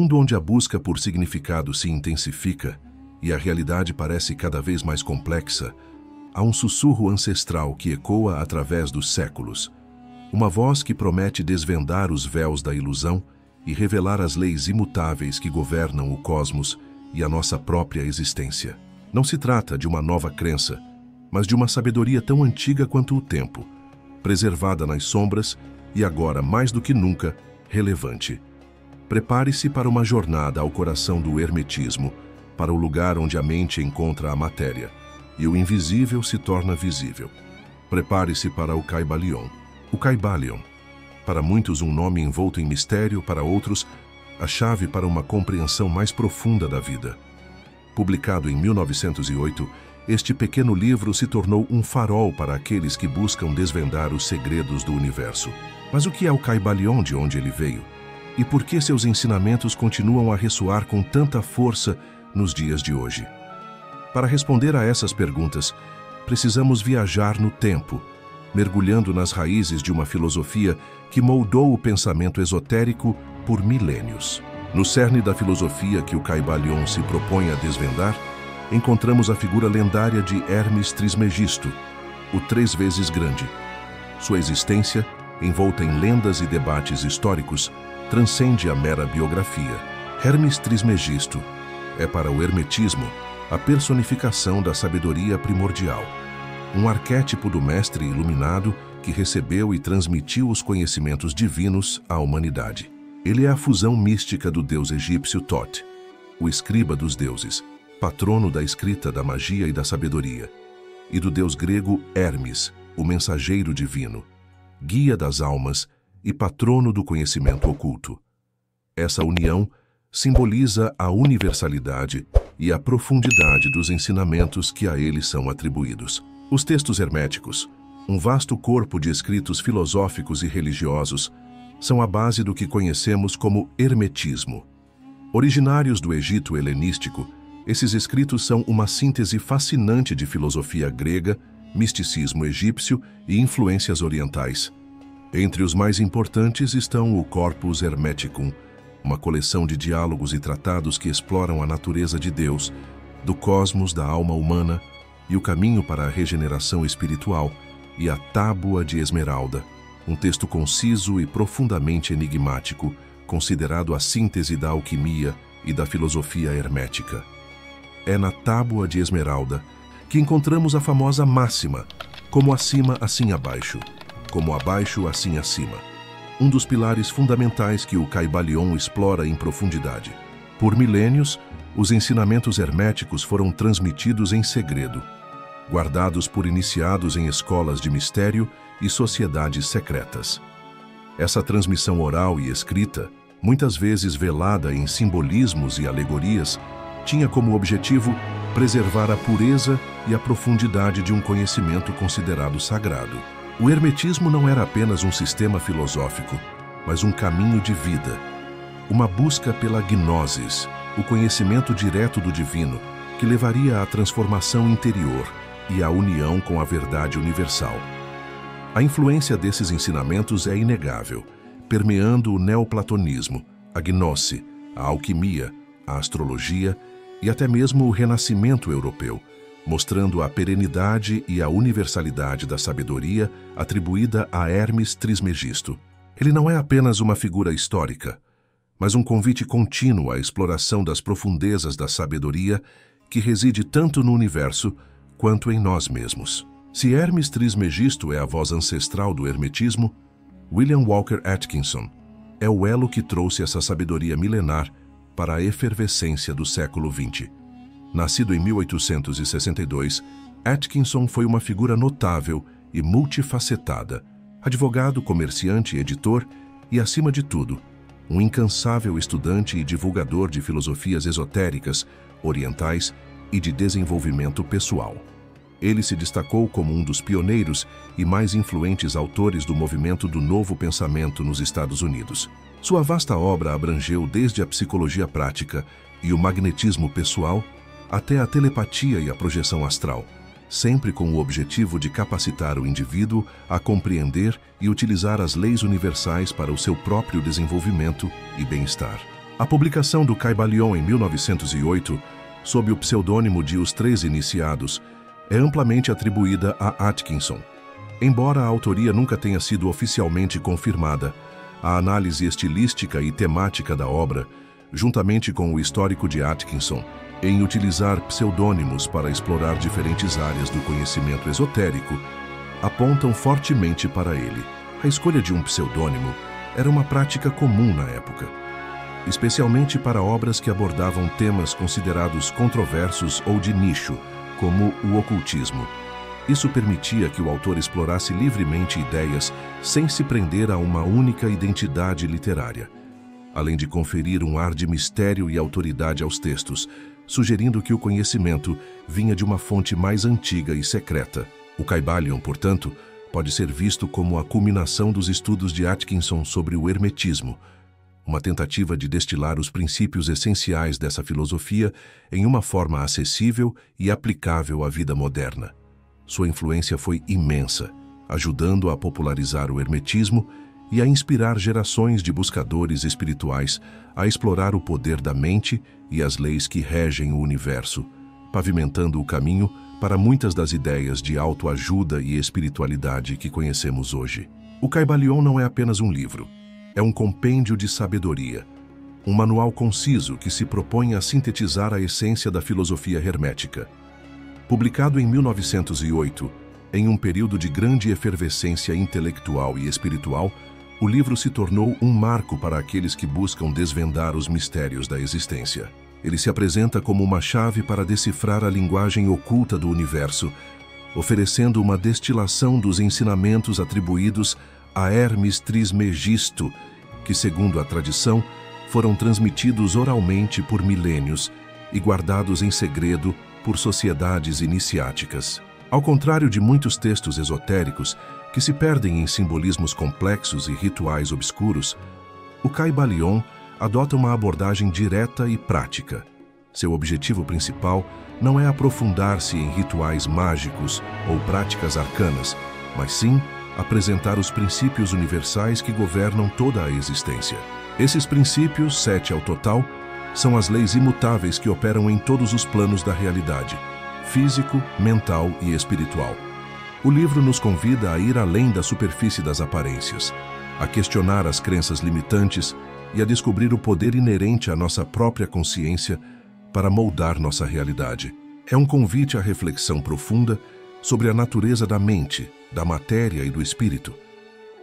mundo onde a busca por significado se intensifica e a realidade parece cada vez mais complexa, há um sussurro ancestral que ecoa através dos séculos. Uma voz que promete desvendar os véus da ilusão e revelar as leis imutáveis que governam o cosmos e a nossa própria existência. Não se trata de uma nova crença, mas de uma sabedoria tão antiga quanto o tempo, preservada nas sombras e agora, mais do que nunca, relevante. Prepare-se para uma jornada ao coração do hermetismo, para o lugar onde a mente encontra a matéria e o invisível se torna visível. Prepare-se para o Kybalion. O Kybalion, para muitos um nome envolto em mistério, para outros, a chave para uma compreensão mais profunda da vida. Publicado em 1908, este pequeno livro se tornou um farol para aqueles que buscam desvendar os segredos do universo. Mas o que é o Kybalion, de onde ele veio? E por que seus ensinamentos continuam a ressoar com tanta força nos dias de hoje? Para responder a essas perguntas, precisamos viajar no tempo, mergulhando nas raízes de uma filosofia que moldou o pensamento esotérico por milênios. No cerne da filosofia que o Kybalion se propõe a desvendar, encontramos a figura lendária de Hermes Trismegisto, o 3 vezes grande. Sua existência, envolta em lendas e debates históricos, transcende a mera biografia. Hermes Trismegisto é, para o hermetismo, a personificação da sabedoria primordial, um arquétipo do mestre iluminado que recebeu e transmitiu os conhecimentos divinos à humanidade. Ele é a fusão mística do deus egípcio Thoth, o escriba dos deuses, patrono da escrita, da magia e da sabedoria, e do deus grego Hermes, o mensageiro divino, guia das almas e patrono do conhecimento oculto. Essa união simboliza a universalidade e a profundidade dos ensinamentos que a ele são atribuídos. Os textos herméticos, um vasto corpo de escritos filosóficos e religiosos, são a base do que conhecemos como hermetismo. Originários do Egito helenístico, esses escritos são uma síntese fascinante de filosofia grega, misticismo egípcio e influências orientais. Entre os mais importantes estão o Corpus Hermeticum, uma coleção de diálogos e tratados que exploram a natureza de Deus, do cosmos, da alma humana e o caminho para a regeneração espiritual, e a Tábua de Esmeralda, um texto conciso e profundamente enigmático, considerado a síntese da alquimia e da filosofia hermética. É na Tábua de Esmeralda que encontramos a famosa máxima, como acima, assim abaixo, como abaixo, assim acima, um dos pilares fundamentais que o Kybalion explora em profundidade. Por milênios, os ensinamentos herméticos foram transmitidos em segredo, guardados por iniciados em escolas de mistério e sociedades secretas. Essa transmissão oral e escrita, muitas vezes velada em simbolismos e alegorias, tinha como objetivo preservar a pureza e a profundidade de um conhecimento considerado sagrado. O hermetismo não era apenas um sistema filosófico, mas um caminho de vida, uma busca pela gnosis, o conhecimento direto do divino, que levaria à transformação interior e à união com a verdade universal. A influência desses ensinamentos é inegável, permeando o neoplatonismo, a gnose, a alquimia, a astrologia e até mesmo o renascimento europeu, mostrando a perenidade e a universalidade da sabedoria atribuída a Hermes Trismegisto. Ele não é apenas uma figura histórica, mas um convite contínuo à exploração das profundezas da sabedoria que reside tanto no universo quanto em nós mesmos. Se Hermes Trismegisto é a voz ancestral do hermetismo, William Walker Atkinson é o elo que trouxe essa sabedoria milenar para a efervescência do século XX. Nascido em 1862, Atkinson foi uma figura notável e multifacetada, advogado, comerciante, editor e, acima de tudo, um incansável estudante e divulgador de filosofias esotéricas, orientais e de desenvolvimento pessoal. Ele se destacou como um dos pioneiros e mais influentes autores do movimento do Novo Pensamento nos Estados Unidos. Sua vasta obra abrangeu desde a psicologia prática e o magnetismo pessoal até a telepatia e a projeção astral, sempre com o objetivo de capacitar o indivíduo a compreender e utilizar as leis universais para o seu próprio desenvolvimento e bem-estar. A publicação do Kybalion em 1908, sob o pseudônimo de Os Três Iniciados, é amplamente atribuída a Atkinson. Embora a autoria nunca tenha sido oficialmente confirmada, a análise estilística e temática da obra, juntamente com o histórico de Atkinson, em utilizar pseudônimos para explorar diferentes áreas do conhecimento esotérico, apontam fortemente para ele. A escolha de um pseudônimo era uma prática comum na época, especialmente para obras que abordavam temas considerados controversos ou de nicho, como o ocultismo. Isso permitia que o autor explorasse livremente ideias sem se prender a uma única identidade literária, além de conferir um ar de mistério e autoridade aos textos, sugerindo que o conhecimento vinha de uma fonte mais antiga e secreta. O Kybalion, portanto, pode ser visto como a culminação dos estudos de Atkinson sobre o hermetismo, uma tentativa de destilar os princípios essenciais dessa filosofia em uma forma acessível e aplicável à vida moderna. Sua influência foi imensa, ajudando a popularizar o hermetismo e a inspirar gerações de buscadores espirituais a explorar o poder da mente e as leis que regem o universo, pavimentando o caminho para muitas das ideias de autoajuda e espiritualidade que conhecemos hoje. O Kybalion não é apenas um livro, é um compêndio de sabedoria, um manual conciso que se propõe a sintetizar a essência da filosofia hermética. Publicado em 1908, em um período de grande efervescência intelectual e espiritual, o livro se tornou um marco para aqueles que buscam desvendar os mistérios da existência. Ele se apresenta como uma chave para decifrar a linguagem oculta do universo, oferecendo uma destilação dos ensinamentos atribuídos a Hermes Trismegisto, que, segundo a tradição, foram transmitidos oralmente por milênios e guardados em segredo por sociedades iniciáticas. Ao contrário de muitos textos esotéricos que se perdem em simbolismos complexos e rituais obscuros, o Kybalion adota uma abordagem direta e prática. Seu objetivo principal não é aprofundar-se em rituais mágicos ou práticas arcanas, mas sim apresentar os princípios universais que governam toda a existência. Esses princípios, 7 ao total, são as leis imutáveis que operam em todos os planos da realidade, físico, mental e espiritual. O livro nos convida a ir além da superfície das aparências, a questionar as crenças limitantes e a descobrir o poder inerente à nossa própria consciência para moldar nossa realidade. É um convite à reflexão profunda sobre a natureza da mente, da matéria e do espírito,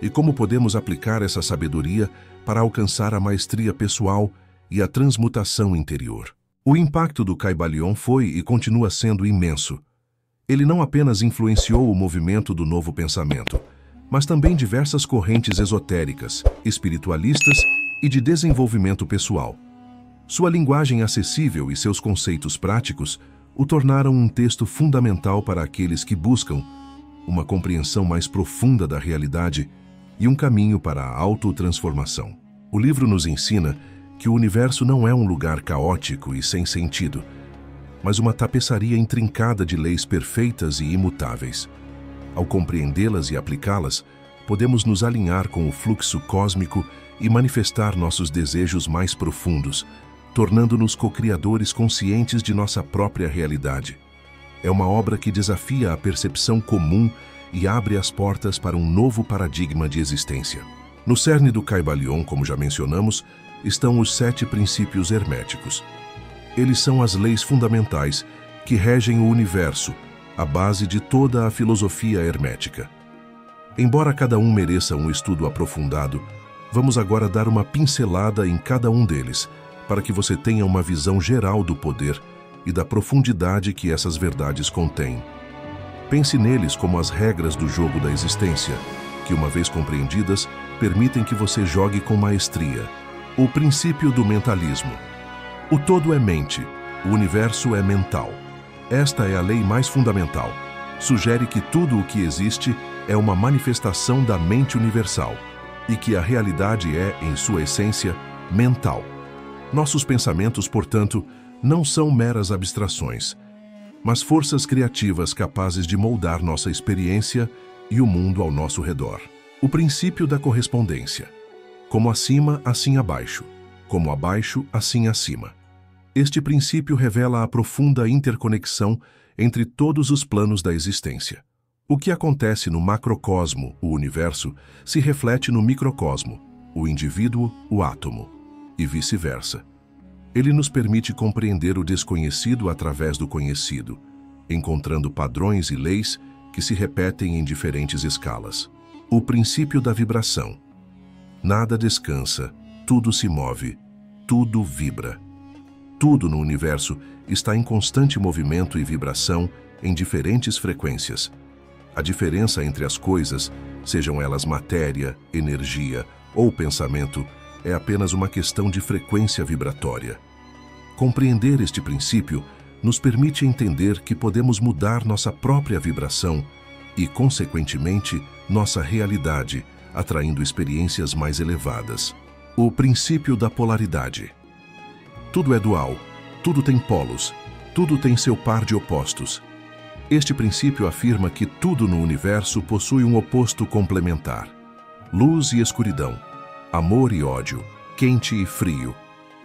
e como podemos aplicar essa sabedoria para alcançar a maestria pessoal e a transmutação interior. O impacto do Kybalion foi e continua sendo imenso. Ele não apenas influenciou o movimento do novo pensamento, mas também diversas correntes esotéricas, espiritualistas e de desenvolvimento pessoal. Sua linguagem acessível e seus conceitos práticos o tornaram um texto fundamental para aqueles que buscam uma compreensão mais profunda da realidade e um caminho para a autotransformação. O livro nos ensina que o universo não é um lugar caótico e sem sentido, mas uma tapeçaria intrincada de leis perfeitas e imutáveis. Ao compreendê-las e aplicá-las, podemos nos alinhar com o fluxo cósmico e manifestar nossos desejos mais profundos, tornando-nos co-criadores conscientes de nossa própria realidade. É uma obra que desafia a percepção comum e abre as portas para um novo paradigma de existência. No cerne do Kybalion, como já mencionamos, estão os 7 princípios herméticos. Eles são as leis fundamentais que regem o universo, a base de toda a filosofia hermética. Embora cada um mereça um estudo aprofundado, vamos agora dar uma pincelada em cada um deles, para que você tenha uma visão geral do poder e da profundidade que essas verdades contêm. Pense neles como as regras do jogo da existência, que, uma vez compreendidas, permitem que você jogue com maestria. O princípio do mentalismo. O todo é mente, o universo é mental. Esta é a lei mais fundamental. Sugere que tudo o que existe é uma manifestação da mente universal e que a realidade é, em sua essência, mental. Nossos pensamentos, portanto, não são meras abstrações, mas forças criativas capazes de moldar nossa experiência e o mundo ao nosso redor. O princípio da correspondência. Como acima, assim abaixo. como abaixo, assim acima. Este princípio revela a profunda interconexão entre todos os planos da existência. O que acontece no macrocosmo, o universo, se reflete no microcosmo, o indivíduo, o átomo, e vice-versa. Ele nos permite compreender o desconhecido através do conhecido, encontrando padrões e leis que se repetem em diferentes escalas. O princípio da vibração. Nada descansa, tudo se move, tudo vibra. Tudo no universo está em constante movimento e vibração em diferentes frequências. A diferença entre as coisas, sejam elas matéria, energia ou pensamento, é apenas uma questão de frequência vibratória. Compreender este princípio nos permite entender que podemos mudar nossa própria vibração e, consequentemente, nossa realidade, atraindo experiências mais elevadas. O princípio da polaridade. Tudo é dual, tudo tem polos, tudo tem seu par de opostos. Este princípio afirma que tudo no universo possui um oposto complementar. Luz e escuridão, amor e ódio, quente e frio,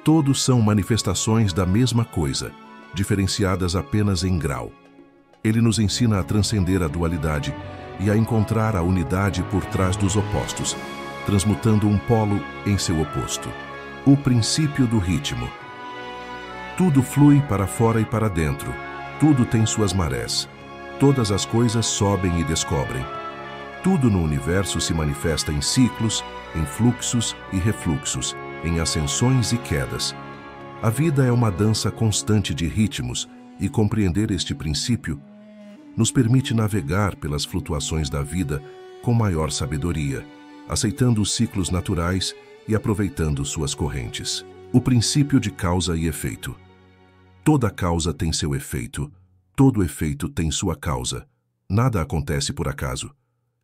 todos são manifestações da mesma coisa, diferenciadas apenas em grau. Ele nos ensina a transcender a dualidade e a encontrar a unidade por trás dos opostos, transmutando um polo em seu oposto. O princípio do ritmo. Tudo flui para fora e para dentro, tudo tem suas marés, todas as coisas sobem e descobrem. Tudo no universo se manifesta em ciclos, em fluxos e refluxos, em ascensões e quedas. A vida é uma dança constante de ritmos e compreender este princípio nos permite navegar pelas flutuações da vida com maior sabedoria, aceitando os ciclos naturais e aproveitando suas correntes. O princípio de causa e efeito. Toda causa tem seu efeito, todo efeito tem sua causa. Nada acontece por acaso.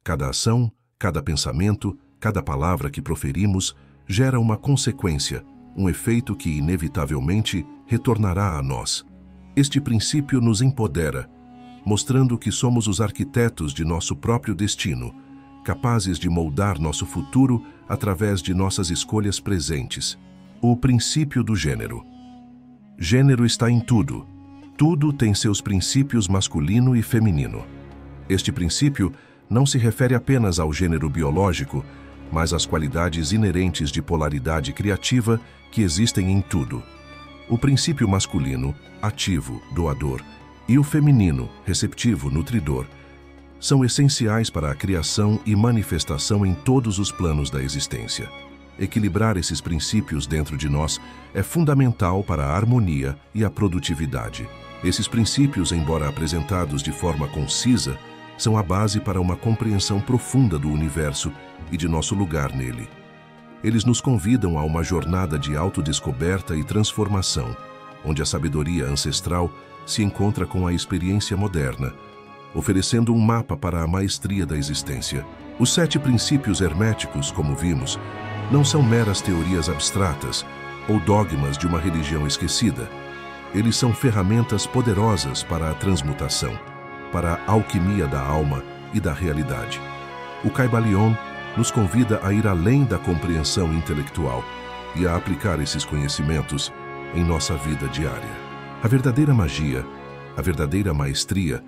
Cada ação, cada pensamento, cada palavra que proferimos gera uma consequência, um efeito que inevitavelmente retornará a nós. Este princípio nos empodera, mostrando que somos os arquitetos de nosso próprio destino, capazes de moldar nosso futuro através de nossas escolhas presentes. O princípio do gênero. Gênero está em tudo. Tudo tem seus princípios masculino e feminino. Este princípio não se refere apenas ao gênero biológico, mas às qualidades inerentes de polaridade criativa que existem em tudo. O princípio masculino, ativo, doador, e o feminino, receptivo, nutridor, são essenciais para a criação e manifestação em todos os planos da existência. Equilibrar esses princípios dentro de nós é fundamental para a harmonia e a produtividade. Esses princípios, embora apresentados de forma concisa, são a base para uma compreensão profunda do universo e de nosso lugar nele. Eles nos convidam a uma jornada de autodescoberta e transformação, onde a sabedoria ancestral se encontra com a experiência moderna, oferecendo um mapa para a maestria da existência. Os 7 princípios herméticos, como vimos, não são meras teorias abstratas ou dogmas de uma religião esquecida. Eles são ferramentas poderosas para a transmutação, para a alquimia da alma e da realidade. O Kybalion nos convida a ir além da compreensão intelectual e a aplicar esses conhecimentos em nossa vida diária. A verdadeira magia, a verdadeira maestria,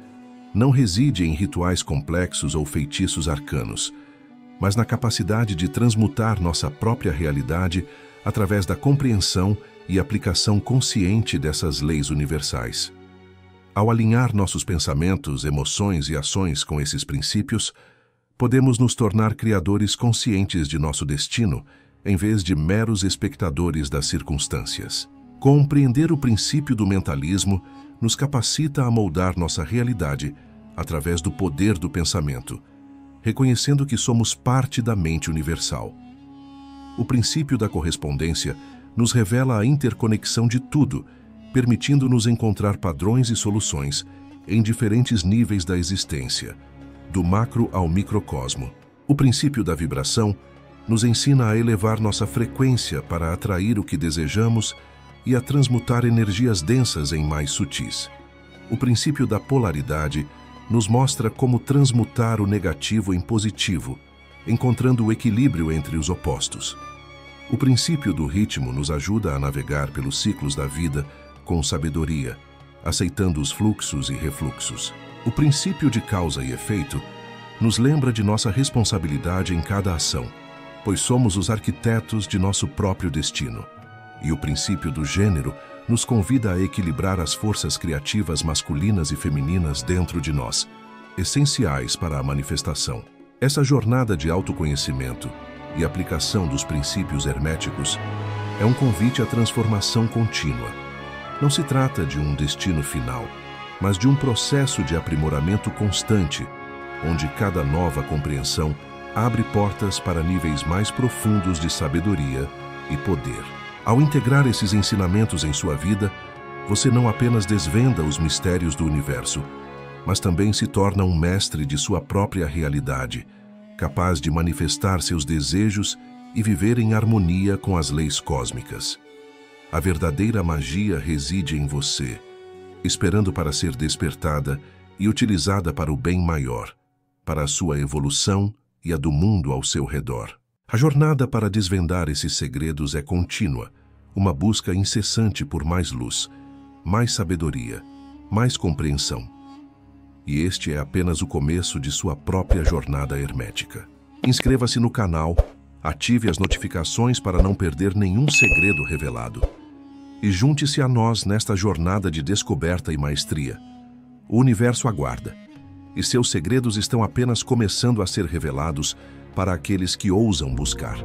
não reside em rituais complexos ou feitiços arcanos, mas na capacidade de transmutar nossa própria realidade através da compreensão e aplicação consciente dessas leis universais. Ao alinhar nossos pensamentos, emoções e ações com esses princípios, podemos nos tornar criadores conscientes de nosso destino, em vez de meros espectadores das circunstâncias. Compreender o princípio do mentalismo nos capacita a moldar nossa realidade através do poder do pensamento, reconhecendo que somos parte da mente universal. O princípio da correspondência nos revela a interconexão de tudo, permitindo-nos encontrar padrões e soluções em diferentes níveis da existência, do macro ao microcosmo. O princípio da vibração nos ensina a elevar nossa frequência para atrair o que desejamos e a transmutar energias densas em mais sutis. O princípio da polaridade nos mostra como transmutar o negativo em positivo, encontrando o equilíbrio entre os opostos. O princípio do ritmo nos ajuda a navegar pelos ciclos da vida com sabedoria, aceitando os fluxos e refluxos. O princípio de causa e efeito nos lembra de nossa responsabilidade em cada ação, pois somos os arquitetos de nosso próprio destino. E o princípio do gênero nos convida a equilibrar as forças criativas masculinas e femininas dentro de nós, essenciais para a manifestação. Essa jornada de autoconhecimento e aplicação dos princípios herméticos é um convite à transformação contínua. Não se trata de um destino final, mas de um processo de aprimoramento constante, onde cada nova compreensão abre portas para níveis mais profundos de sabedoria e poder. Ao integrar esses ensinamentos em sua vida, você não apenas desvenda os mistérios do universo, mas também se torna um mestre de sua própria realidade, capaz de manifestar seus desejos e viver em harmonia com as leis cósmicas. A verdadeira magia reside em você, esperando para ser despertada e utilizada para o bem maior, para a sua evolução e a do mundo ao seu redor. A jornada para desvendar esses segredos é contínua, uma busca incessante por mais luz, mais sabedoria, mais compreensão. E este é apenas o começo de sua própria jornada hermética. Inscreva-se no canal, ative as notificações para não perder nenhum segredo revelado. E junte-se a nós nesta jornada de descoberta e maestria. O universo aguarda, e seus segredos estão apenas começando a ser revelados para aqueles que ousam buscar.